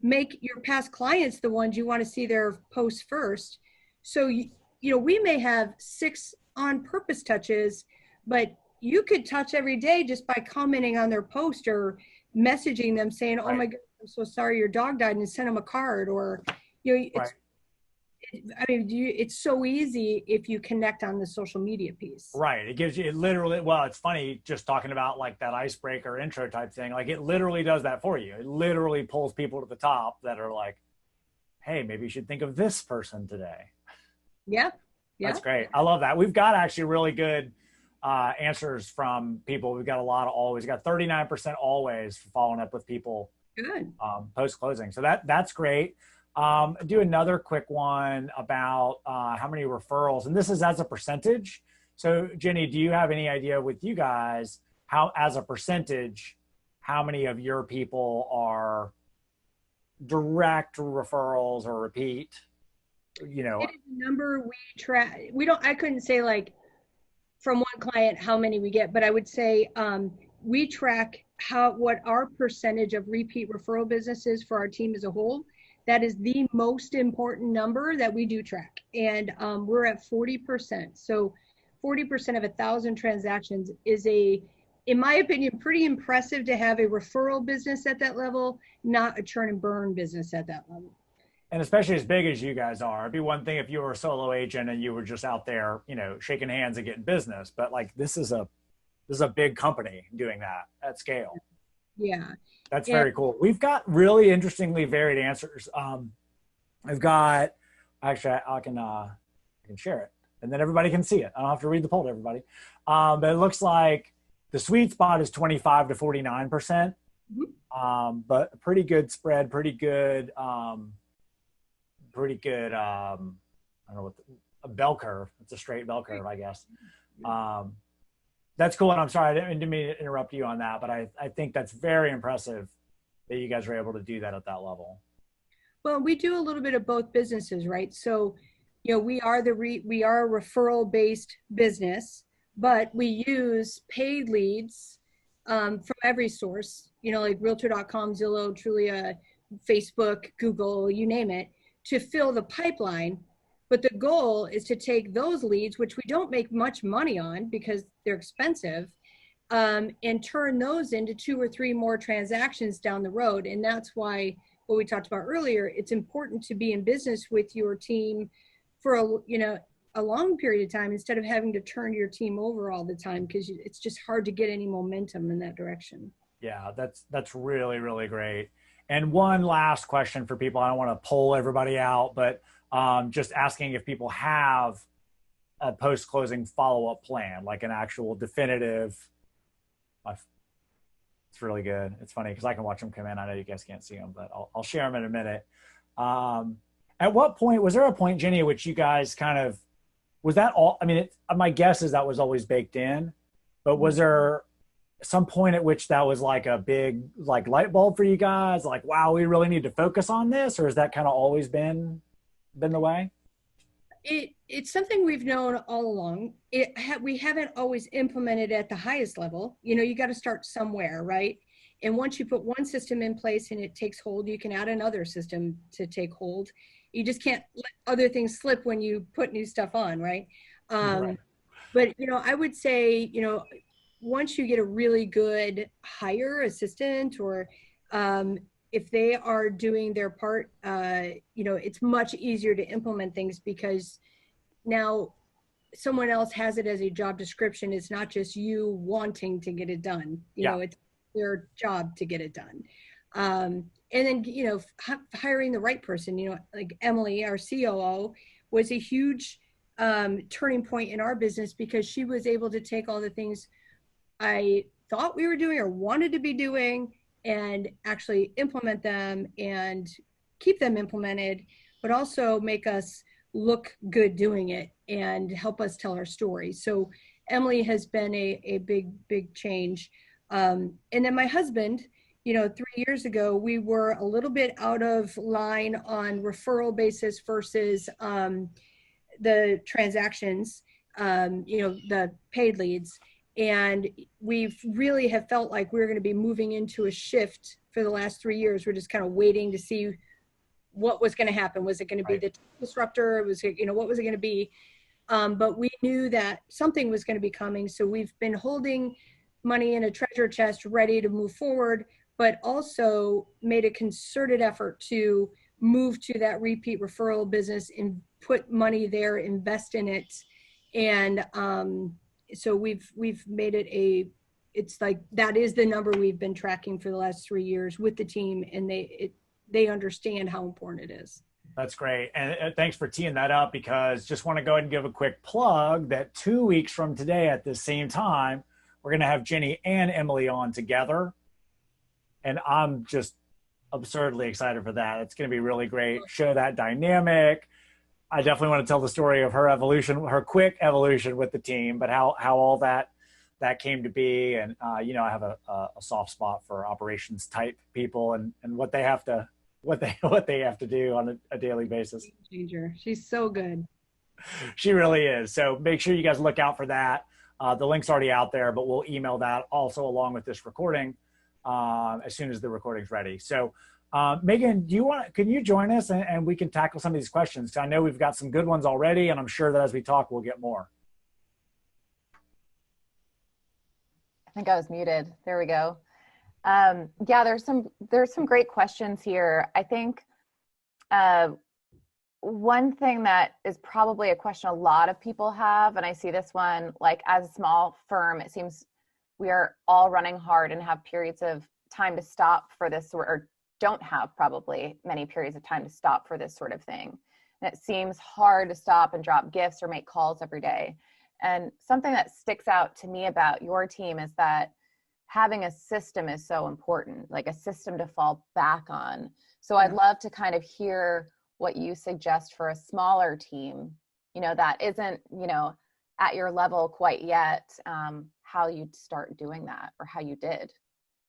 S2: Make your past clients the ones you want to see their post first. So, you know, we may have 6 on purpose touches, but you could touch every day just by commenting on their post or messaging them saying, oh my God, I'm so sorry your dog died, and send them a card. Or, you know, it's so easy if you connect on the social media piece.
S1: Right. It gives you, it literally, well, it's funny just talking about like that icebreaker intro type thing. Like it literally does that for you. It literally pulls people to the top that are like, hey, maybe you should think of this person today.
S2: Yep.
S1: That's great. I love that. We've got actually really good answers from people. We've got a lot of always. Got 39% always for following up with people.
S2: Good.
S1: Post closing. So that's great. Do another quick one about how many referrals, and this is as a percentage. So Jenny, do you have any idea with you guys how, as a percentage, how many of your people are direct referrals or repeat? You know,
S2: it is a number we track. I couldn't say like from one client how many we get, but I would say we track what our percentage of repeat referral business is for our team as a whole. That is the most important number that we do track. And we're at 40%. So 40% of 1,000 transactions is in my opinion, pretty impressive to have a referral business at that level, not a churn and burn business at that level.
S1: And especially as big as you guys are, it'd be one thing if you were a solo agent and you were just out there, you know, shaking hands and getting business. But like this is a big company doing that at scale.
S2: Yeah.
S1: That's very cool. We've got really interestingly varied answers. I've got, actually, I can share it and then everybody can see it. I don't have to read the poll to everybody. But it looks like the sweet spot is 25 to 49%. But a pretty good spread, pretty good, I don't know what, a bell curve. It's a straight bell curve, I guess. That's cool. And I'm sorry, I didn't mean to interrupt you on that, but I think that's very impressive that you guys were able to do that at that level.
S2: Well, we do a little bit of both businesses, right? So, you know, we are a referral based business, but we use paid leads from every source, you know, like realtor.com, Zillow, Trulia, Facebook, Google, you name it, to fill the pipeline. But the goal is to take those leads, which we don't make much money on because they're expensive, and turn those into 2 or 3 more transactions down the road. And that's why what we talked about earlier, it's important to be in business with your team for a long period of time instead of having to turn your team over all the time, because it's just hard to get any momentum in that direction.
S1: Yeah, that's really, really great. And one last question for people. I don't want to poll everybody out, but just asking if people have a post-closing follow-up plan, like an actual definitive. It's really good. It's funny because I can watch them come in. I know you guys can't see them, but I'll share them in a minute. At what point, was there a point, Jenny, at which you guys kind of, was that all, I mean, my guess is that was always baked in, but was there some point at which that was like a big like light bulb for you guys? Like, wow, we really need to focus on this? Or has that kind of always been the way?
S2: It's something we've known all along. We haven't always implemented at the highest level. You know, you got to start somewhere, right? And once you put one system in place and it takes hold, you can add another system to take hold. You just can't let other things slip when you put new stuff on, right?
S1: Right.
S2: But, you know, I would say, you know, once you get a really good hire assistant, or if they are doing their part, it's much easier to implement things, because now someone else has it as a job description. It's not just you wanting to get it done. It's their job to get it done. And then, hiring the right person, like Emily, our COO, was a huge turning point in our business, because she was able to take all the things I thought we were doing or wanted to be doing and actually implement them and keep them implemented, but also make us look good doing it and help us tell our story. So Emily has been a big change. And then my husband, 3 years ago, we were a little bit out of line on referral basis versus the transactions, the paid leads. And we've really have felt like we're going to be moving into a shift for the last 3 years. We're just kind of waiting to see what was going to happen. Was it going to be the disruptor? Was it, what was it going to be? But we knew that something was going to be coming. So we've been holding money in a treasure chest ready to move forward, but also made a concerted effort to move to that repeat referral business and put money there, invest in it. And so we've made it it's like, that is the number we've been tracking for the last 3 years with the team, and they understand how important it is.
S1: That's great. And thanks for teeing that up, because just want to go ahead and give a quick plug that 2 weeks from today at the same time, we're going to have Jenny and Emily on together. And I'm just absurdly excited for that. It's going to be really great. Show that dynamic. I definitely want to tell the story of her evolution, her quick evolution with the team, but how all that came to be. And, I have a soft spot for operations type people and what they have to what they have to do on a daily basis.
S2: Changer. She's so good.
S1: She really is. So make sure you guys look out for that. The link's already out there, but we'll email that also along with this recording as soon as the recording's ready. So Megan, can you join us and we can tackle some of these questions? I know we've got some good ones already, and I'm sure that as we talk, we'll get more.
S3: I think I was muted. There we go. Yeah, there's some great questions here. I think one thing that is probably a question a lot of people have, and I see this one, like as a small firm, it seems we are all running hard and have periods of time to stop for this, or don't have probably many periods of time to stop for this sort of thing. And it seems hard to stop and drop gifts or make calls every day. And something that sticks out to me about your team is that having a system is so important, like a system to fall back on. So I'd love to kind of hear what you suggest for a smaller team, that isn't, at your level quite yet, how you'd start doing that, or how you did.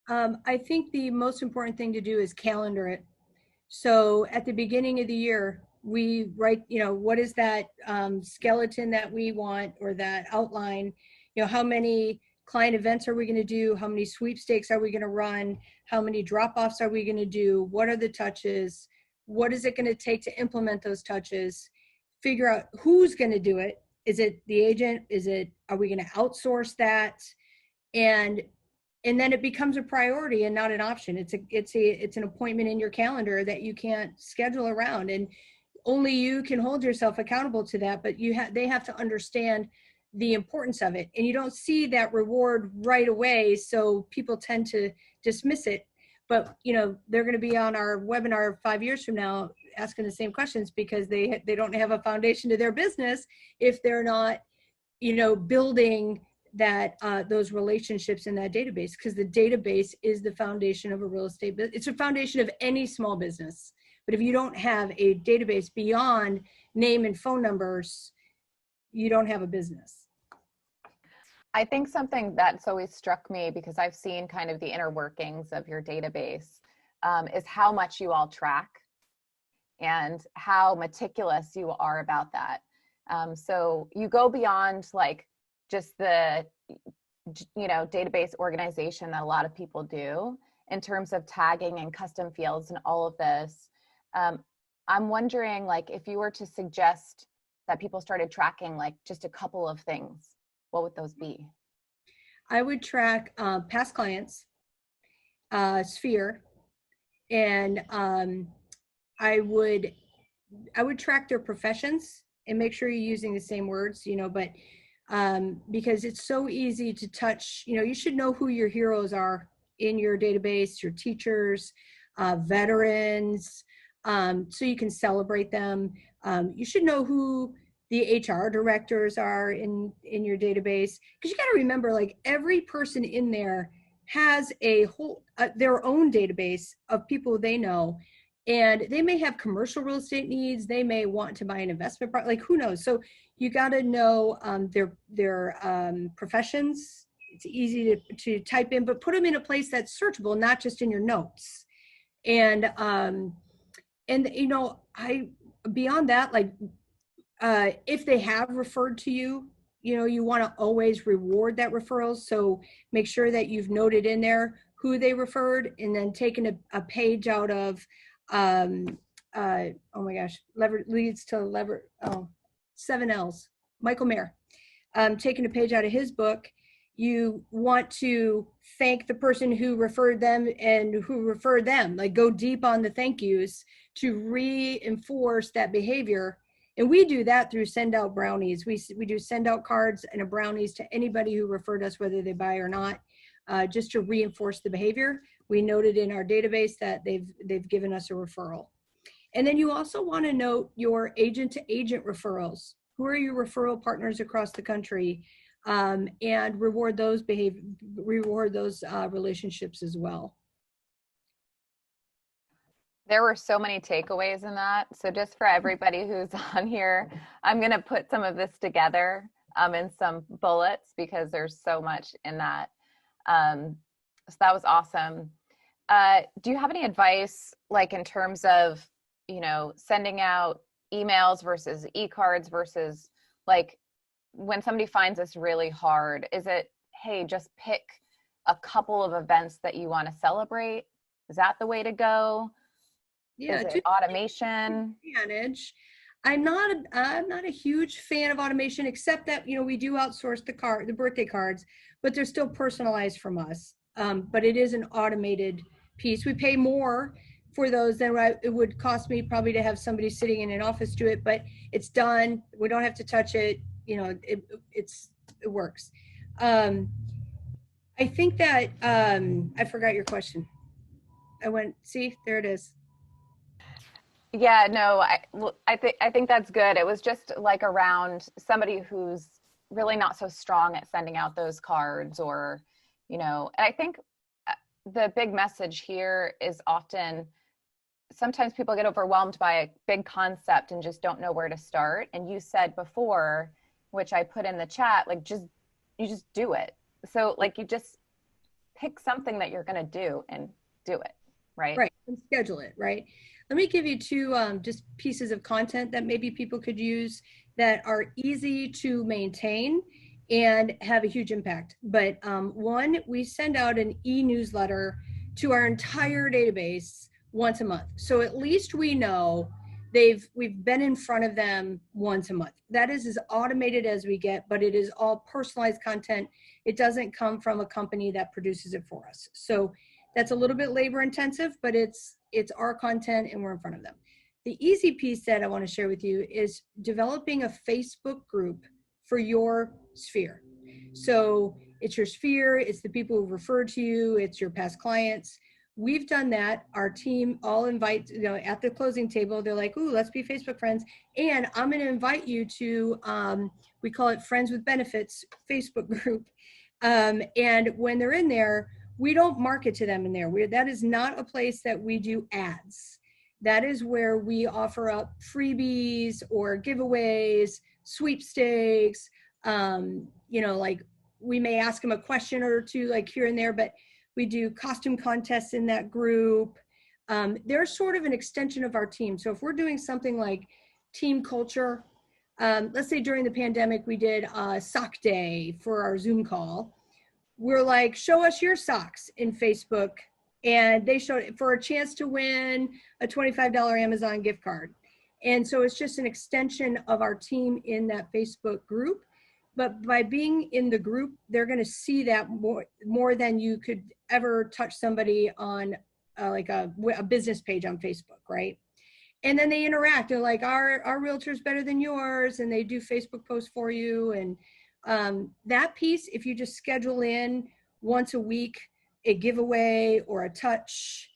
S2: I think the most important thing to do is calendar it. So at the beginning of the year, we write, what is that skeleton that we want, or that outline, how many client events are we going to do? How many sweepstakes are we going to run? How many drop-offs are we going to do? What are the touches? What is it going to take to implement those touches? Figure out who's going to do it. Is it the agent? Are we going to outsource that? And then it becomes a priority and not an option. It's an appointment in your calendar that you can't schedule around, and only you can hold yourself accountable to that. But they have to understand the importance of it, and you don't see that reward right away, so people tend to dismiss it. But they're going to be on our webinar 5 years from now asking the same questions, because they don't have a foundation to their business if they're not building that those relationships in that database, because the database is the foundation of a real estate business. It's a foundation of any small business. But if you don't have a database beyond name and phone numbers, you don't have a business.
S3: I think something that's always struck me, because I've seen kind of the inner workings of your database, is how much you all track and how meticulous you are about that. So you go beyond like just the database organization that a lot of people do in terms of tagging and custom fields and all of this. I'm wondering, like, if you were to suggest that people started tracking like just a couple of things, what would those be?
S2: I would track past clients, sphere, and I would track their professions and make sure you're using the same words, but because it's so easy to touch, you should know who your heroes are in your database, your teachers, veterans, so you can celebrate them. You should know who the HR directors are in your database, because you got to remember, like, every person in there has a whole their own database of people they know, and they may have commercial real estate needs. They may want to buy an investment property, like, who knows? So you got to know their professions. It's easy to type in, but put them in a place that's searchable, not just in your notes. And I, beyond that, like, if they have referred to you, you want to always reward that referral. So make sure that you've noted in there who they referred, and then taken a page out of, oh my gosh, lever leads to lever, 7 L's, Michael Mayer, taking a page out of his book. You want to thank the person who referred them and who referred them, like, go deep on the thank yous to reinforce that behavior. And we do that through send out brownies. We do send out cards and a brownies to anybody who referred us, whether they buy or not, just to reinforce the behavior. We noted in our database that they've given us a referral. And then you also want to note your agent to agent referrals. Who are your referral partners across the country? And reward those relationships as well.
S3: There were so many takeaways in that. So just for everybody who's on here, I'm going to put some of this together in some bullets, because there's so much in that. So that was awesome. Do you have any advice, like, in terms of, sending out emails versus e-cards versus, like, when somebody finds this really hard, is it, hey, just pick a couple of events that you want to celebrate? Is that the way to go?
S2: Yeah,
S3: is it automation?
S2: Manage. I'm not a huge fan of automation, except that, we do outsource the birthday cards, but they're still personalized from us. But it is an automated piece. We pay more for those than it would cost me probably to have somebody sitting in an office do it, but it's done. We don't have to touch it. It works. I think that I forgot your question. See, there it is.
S3: Yeah, no, I think that's good. It was just like around somebody who's really not so strong at sending out those cards, or, and I think the big message here is often, sometimes people get overwhelmed by a big concept and just don't know where to start. And you said before, which I put in the chat, like, you just do it. So, like, you just pick something that you're going to do and do it, right?
S2: Right, and schedule it, right? Let me give you two just pieces of content that maybe people could use that are easy to maintain and have a huge impact. But one, we send out an e-newsletter to our entire database once a month. So at least we know we've been in front of them once a month. That is as automated as we get, but it is all personalized content. It doesn't come from a company that produces it for us. So that's a little bit labor intensive, but it's our content and we're in front of them. The easy piece that I want to share with you is developing a Facebook group for your sphere. So it's your sphere, it's the people who referred to you, it's your past clients. We've done that. Our team all invite, at the closing table, they're like, ooh, let's be Facebook friends. And I'm going to invite you to, we call it Friends with Benefits Facebook group. And when they're in there, we don't market to them in there. That is not a place that we do ads. That is where we offer up freebies or giveaways, sweepstakes. Like, we may ask them a question or two, like, here and there, but we do costume contests in that group. They're sort of an extension of our team. So if we're doing something like team culture, let's say during the pandemic, we did a sock day for our Zoom call. We're like, show us your socks in Facebook. And they showed it for a chance to win a $25 Amazon gift card. And so it's just an extension of our team in that Facebook group. but by being in the group, they're going to see that more than you could ever touch somebody on like a business page on Facebook, right? And then they interact. They're like, our realtor's better than yours, and they do Facebook posts for you. And that piece, if you just schedule in once a week a giveaway or a touch,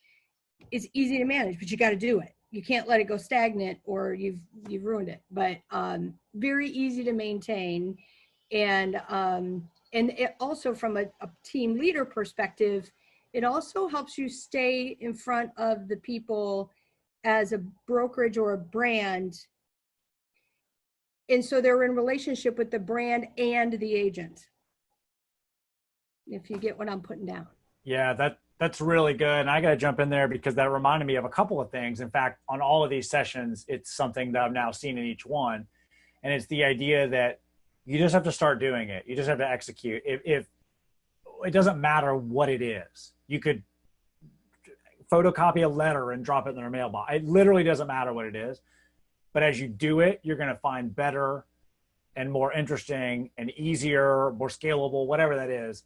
S2: is easy to manage, but you got to do it. You can't let it go stagnant or you've ruined it. But very easy to maintain. And it also, from a team leader perspective, it also helps you stay in front of the people as a brokerage or a brand. And so they're in relationship with the brand and the agent, if you get what I'm putting down.
S1: Yeah, that's really good. And I got to jump in there because that reminded me of a couple of things. In fact, on all of these sessions, it's something that I've now seen in each one. And it's the idea that you just have to start doing it. You just have to execute. If it doesn't matter what it is, you could photocopy a letter and drop it in their mailbox. It literally doesn't matter what it is. But as you do it, you're going to find better and more interesting and easier, more scalable, whatever that is,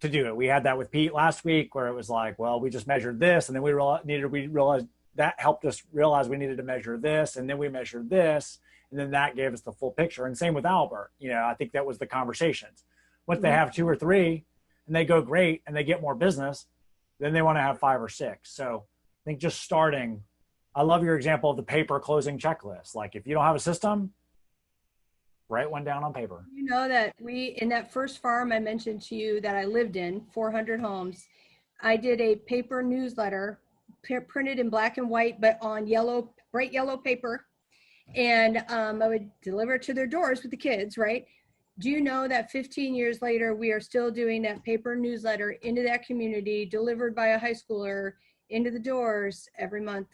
S1: to do it. We had that with Pete last week where it was like, well, we just measured this, and then we realized that helped us realize we needed to measure this, and then we measured this, and then that gave us the full picture. And same with Albert. I think that was the conversations. Once they have 2 or 3 and they go great and they get more business, then they want to have 5 or 6. So I think just starting, I love your example of the paper closing checklist. Like if you don't have a system, write one down on paper.
S2: You know that in that first farm I mentioned to you that I lived in, 400 homes, I did a paper newsletter printed in black and white, but on bright yellow paper. And I would deliver it to their doors with the kids, right? Do you know that 15 years later, we are still doing that paper newsletter into that community, delivered by a high schooler into the doors every month?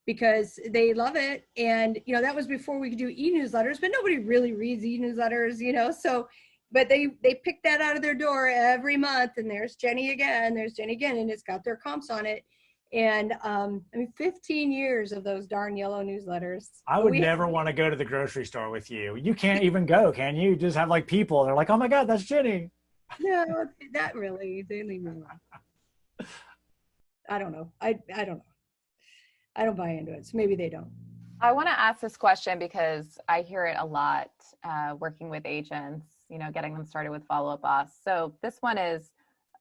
S2: Because they love it. And, that was before we could do e-newsletters, but nobody really reads e-newsletters, so, but they pick that out of their door every month, and there's Jenny again, and it's got their comps on it. And 15 years of those darn yellow newsletters.
S1: I would never want to go to the grocery store with you. You can't even go, can you? You just have like people. They're like, oh my God, that's Jenny.
S2: No, that really, they leave me alone. I don't know. I don't know. I don't buy into it. So maybe they don't.
S3: I want to ask this question because I hear it a lot working with agents, getting them started with Follow Up Boss. So this one is,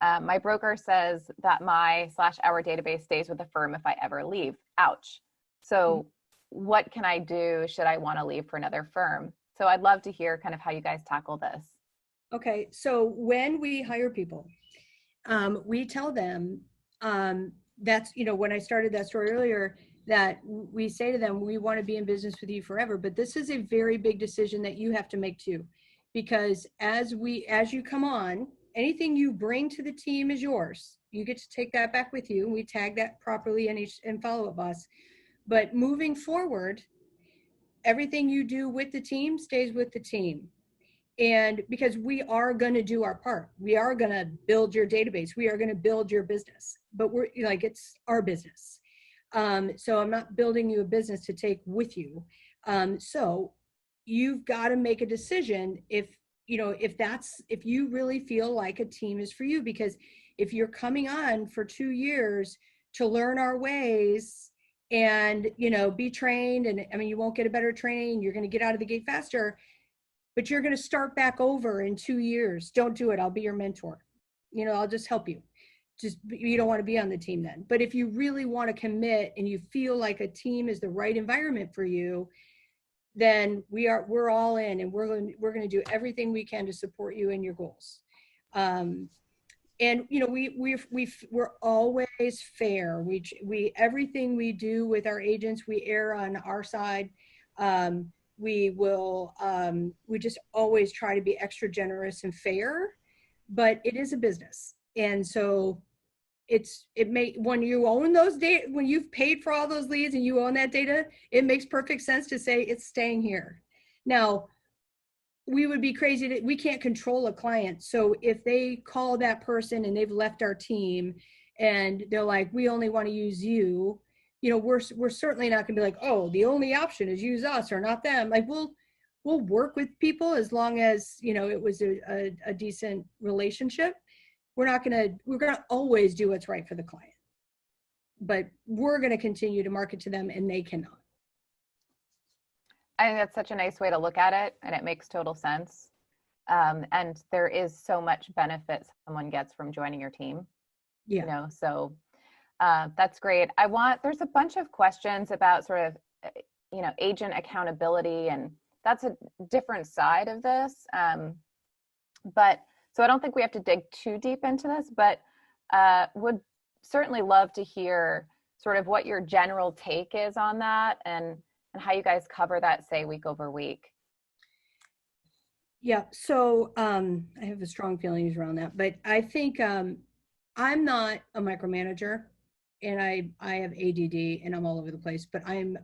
S3: my broker says that my/our database stays with the firm if I ever leave. Ouch. So what can I do should I want to leave for another firm? So I'd love to hear kind of how you guys tackle this.
S2: Okay. So when we hire people, we tell them, that's, when I started that story earlier, that we say to them, we want to be in business with you forever, but this is a very big decision that you have to make too, because as you come on, anything you bring to the team is yours. You get to take that back with you. We tag that properly in Follow Up Boss. But moving forward, everything you do with the team stays with the team. And because we are going to do our part, we are going to build your database. We are going to build your business, but we're like, it's our business. So I'm not building you a business to take with you. So you've got to make a decision if you really feel like a team is for you, because if you're coming on for 2 years to learn our ways and, be trained, and you won't get a better training, you're going to get out of the gate faster, but you're going to start back over in 2 years. Don't do it. I'll be your mentor. I'll just help you. You don't want to be on the team then. But if you really want to commit and you feel like a team is the right environment for you, then we're all in, and we're going to do everything we can to support you in your goals. And we're always fair. We everything we do with our agents, we err on our side. We just always try to be extra generous and fair, but it is a business. And so when you own those data, when you've paid for all those leads and you own that data, it makes perfect sense to say it's staying here. Now, we would be crazy we can't control a client. So if they call that person and they've left our team and they're like, we only want to use you, we're certainly not going to be like, oh, the only option is use us or not them. Like, we'll work with people as long as, you know, it was a decent relationship. We're going to always do what's right for the client, but we're going to continue to market to them and they cannot.
S3: I think that's such a nice way to look at it, and it makes total sense. And there is so much benefit someone gets from joining your team.
S2: Yeah.
S3: You know, so that's great. There's a bunch of questions about sort of, you know, agent accountability, and that's a different side of this. But so I don't think we have to dig too deep into this, but would certainly love to hear sort of what your general take is on that, and how you guys cover that, say, week over week.
S2: Yeah. So I have a strong feelings around that, but I think I'm not a micromanager, and I have ADD and I'm all over the place, but I'm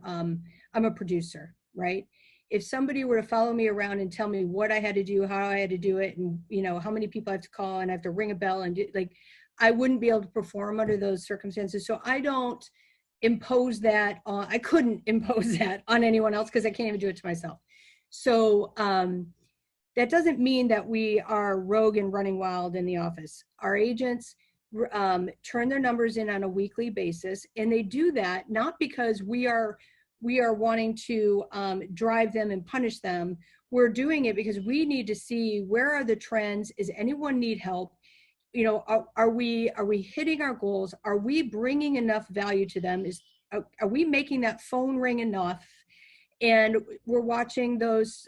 S2: a producer, right? If somebody were to follow me around and tell me what I had to do, how I had to do it, and, you know, how many people I have to call and I have to ring a bell and do, like, I wouldn't be able to perform under those circumstances. So I don't impose that on, I couldn't impose that on anyone else because I can't even do it to myself. So that doesn't mean that we are rogue and running wild in the office. Our agents turn their numbers in on a weekly basis, and they do that not because we are wanting to drive them and punish them. We're doing it because we need to see, where are the trends? Is anyone need help? You know, are we hitting our goals? Are we bringing enough value to them? Are we making that phone ring enough? And we're watching those,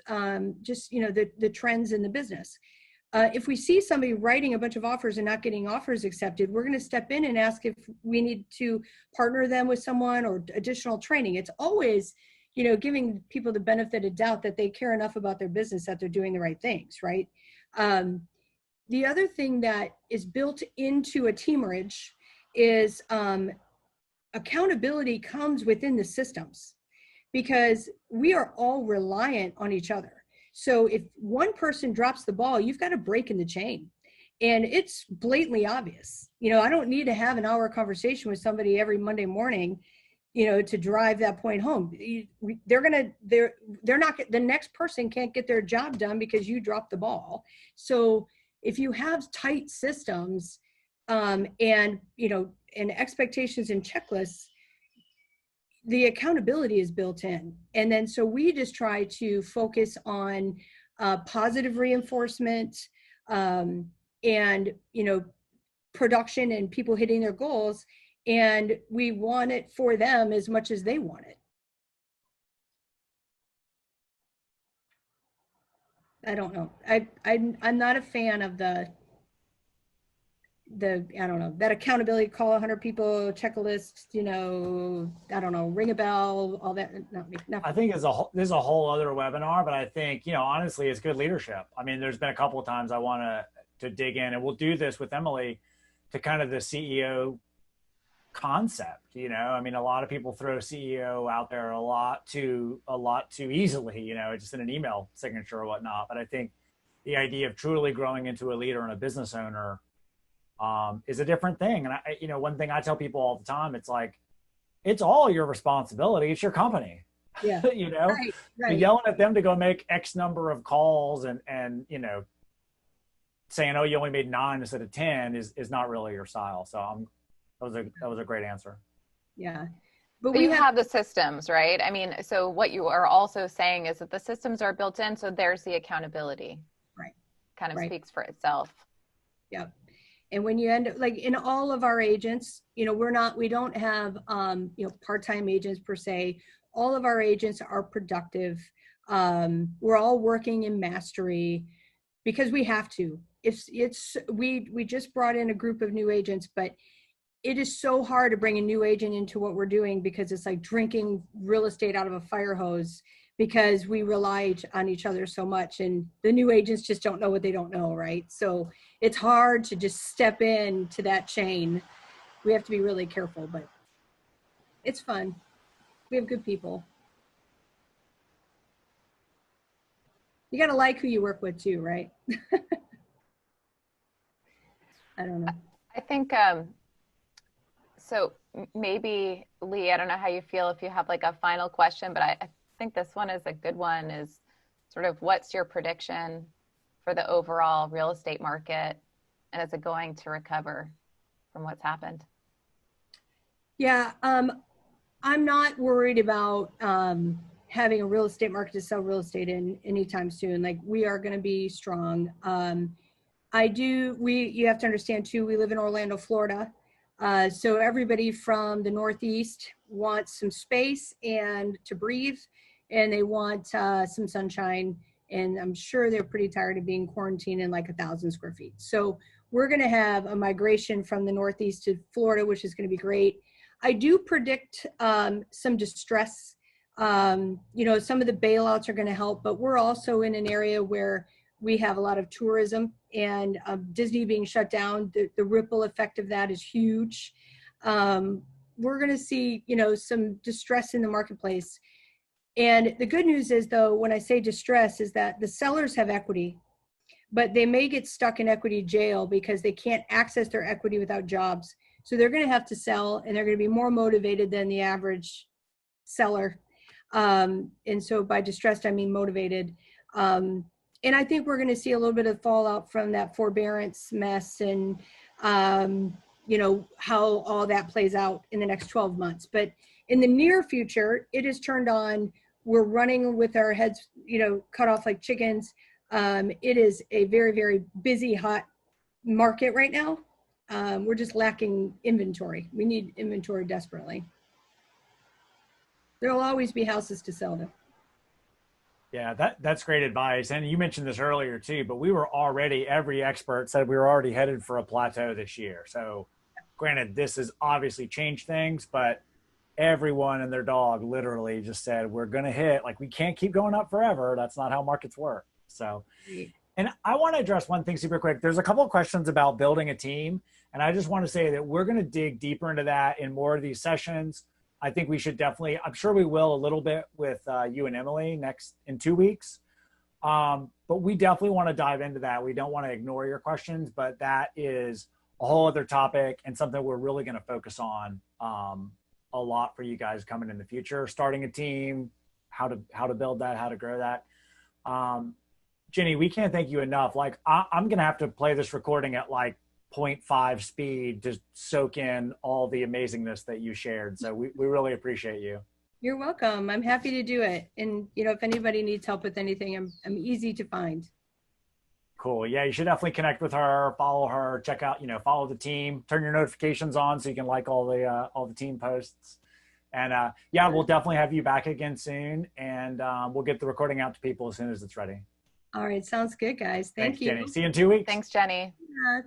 S2: just, you know, the trends in the business. If we see somebody writing a bunch of offers and not getting offers accepted, we're going to step in and ask if we need to partner them with someone or additional training. It's always, you know, giving people the benefit of doubt that they care enough about their business that they're doing the right things, right? The other thing that is built into a teamerage is accountability comes within the systems, because we are all reliant on each other. So if one person drops the ball, you've got a break in the chain, and it's blatantly obvious. You know, I don't need to have an hour conversation with somebody every Monday morning, you know, to drive that point home. They're not, the next person can't get their job done because you dropped the ball. So if you have tight systems, and, you know, and expectations and checklists, the accountability is built in. And then, so we just try to focus on positive reinforcement, and, you know, production and people hitting their goals. And we want it for them as much as they want it. I don't know. I'm not a fan of the I don't know, that accountability, call 100 people, check a list, you know, I don't know, ring a bell, all that. Not
S1: I think there's a whole other webinar, but I think, you know, honestly, it's good leadership. I mean, there's been a couple of times I want to dig in, and we'll do this with Emily, to kind of the CEO concept. You know, I mean, a lot of people throw CEO out there a lot too easily, you know, just in an email signature or whatnot. But I think the idea of truly growing into a leader and a business owner is a different thing. And I, you know, one thing I tell people all the time, it's like, it's all your responsibility. It's your company.
S2: Yeah.
S1: You know,
S2: right.
S1: You're yelling at them to go make X number of calls and, you know, saying, oh, you only made 9 instead of 10 is not really your style. So that was a great answer.
S2: Yeah.
S3: But we have the systems, right? I mean, so what you are also saying is that the systems are built in. So there's the accountability.
S2: Right.
S3: Kind of speaks for itself.
S2: Yeah. And when you end up, like, in all of our agents, you know, we don't have, you know, part-time agents per se. All of our agents are productive. We're all working in mastery because we have to. We just brought in a group of new agents, but it is so hard to bring a new agent into what we're doing, because it's like drinking real estate out of a fire hose, because we rely on each other so much, and the new agents just don't know what they don't know, right? So it's hard to just step into that chain. We have to be really careful, but it's fun. We have good people. You got to like who you work with too, right? I don't know.
S3: I think, so maybe Lee, I don't know how you feel, if you have like a final question, but I think this one is a good one, is sort of what's your prediction for the overall real estate market, and is it going to recover from what's happened?
S2: Yeah, I'm not worried about having a real estate market to sell real estate in anytime soon. Like, we are going to be strong. You have to understand too, we live in Orlando, Florida. So everybody from the Northeast wants some space and to breathe, and they want some sunshine. And I'm sure they're pretty tired of being quarantined in like 1,000 square feet. So we're going to have a migration from the Northeast to Florida, which is going to be great. I do predict some distress. Some of the bailouts are going to help, but we're also in an area where we have a lot of tourism, and Disney being shut down, the ripple effect of that is huge. We're going to see, some distress in the marketplace. And the good news is, though, when I say distress, is that the sellers have equity, but they may get stuck in equity jail because they can't access their equity without jobs. So they're going to have to sell, and they're going to be more motivated than the average seller. And so by distressed, I mean motivated. And I think we're going to see a little bit of fallout from that forbearance mess, and, how all that plays out in the next 12 months. But in the near future, it is turned on. We're running with our heads, cut off like chickens. It is a very, very busy, hot market right now. We're just lacking inventory. We need inventory desperately. There will always be houses to sell, though.
S1: Yeah, that's great advice. And you mentioned this earlier too, but we were already, every expert said we were already headed for a plateau this year. So granted, this has obviously changed things, but everyone and their dog literally just said, we're going to hit, like, we can't keep going up forever. That's not how markets work. So, and I want to address one thing super quick. There's a couple of questions about building a team. And I just want to say that we're going to dig deeper into that in more of these sessions. I think we should definitely, I'm sure we will a little bit with you and Emily in 2 weeks. But we definitely want to dive into that. We don't want to ignore your questions, but that is a whole other topic and something we're really going to focus on a lot for you guys coming in the future. Starting a team, how to build that, how to grow that. Jenny, we can't thank you enough. Like, I'm going to have to play this recording at like 0.5 speed to soak in all the amazingness that you shared. So we really appreciate you.
S2: You're welcome. I'm happy to do it. And, if anybody needs help with anything, I'm easy to find.
S1: Cool. Yeah, you should definitely connect with her, follow her, check out, follow the team, turn your notifications on so you can like all the team posts. And yeah, we'll definitely have you back again soon. And we'll get the recording out to people as soon as it's ready.
S2: All right. Sounds good, guys. Thank you.
S1: Jenny. See you in 2 weeks.
S3: Thanks, Jenny.
S2: Yeah.